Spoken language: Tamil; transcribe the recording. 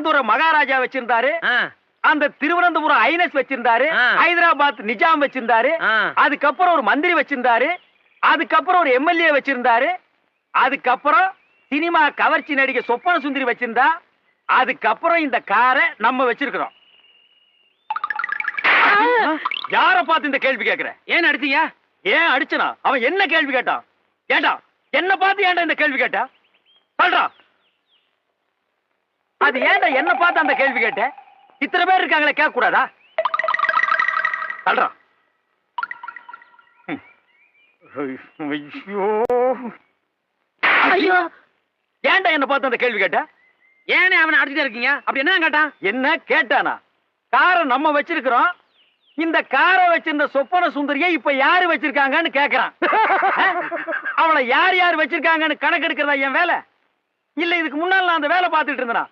திருவனந்தபுரம் மகாராஜா வச்சிருந்தாரு, அந்த திருவனந்தபுரம் ஐனஸ் வச்சிருந்தாரு, ஹைதராபாத் நிஜாம் வச்சிருந்தாரு, அதுக்கப்புறம் ஒரு மந்திரி வச்சிருந்தாரு, அதுக்கப்புறம் ஒரு எம்எல்ஏ வச்சிருந்தாரு, அதுக்கப்புறம் சினிமா கவர்ச்சி நடிகை சொப்பன சுந்தரி வச்சிருந்தா, அதுக்கப்புறம் இந்த காரை நம்ம வச்சிருக்கிறோம். யார பார்த்து இந்த கேள்வி கேட்கிற? ஏன் அடிச்சீங்க? ஏன் அடிச்சனா? அவன் என்ன கேள்வி கேட்டான்? ஏண்டா என்ன பார்த்து ஏன்டா இந்த கேள்வி கேட்டா? சொல்றா. அது ஏன்டா என்ன பார்த்து அந்த கேள்வி கேட்ட? இத்தனை பேர் இருக்காங்களே, கேட்க கூடாதா? சொல்றா. ஐயோ, ஏன்டா என்ன பார்த்து அந்த கேள்வி கேட்ட? ஏனே அவனை அடிச்சுட்டே இருக்கீங்க? அப்படி என்ன கேட்டான்? என்ன கேட்டானா? காரை நம்ம வச்சிருக்கிறோம், இந்த காரை வச்சிருந்த சொப்பன சுந்தரியை இப்ப யாரு வச்சிருக்காங்கன்னு கேக்குறான். அவளை யார் யார் வச்சிருக்காங்கன்னு கணக்கு எடுக்கிறதா என் வேலை? இல்ல இதுக்கு முன்னால நான் அந்த வேலை பார்த்துட்டு இருந்தேனா?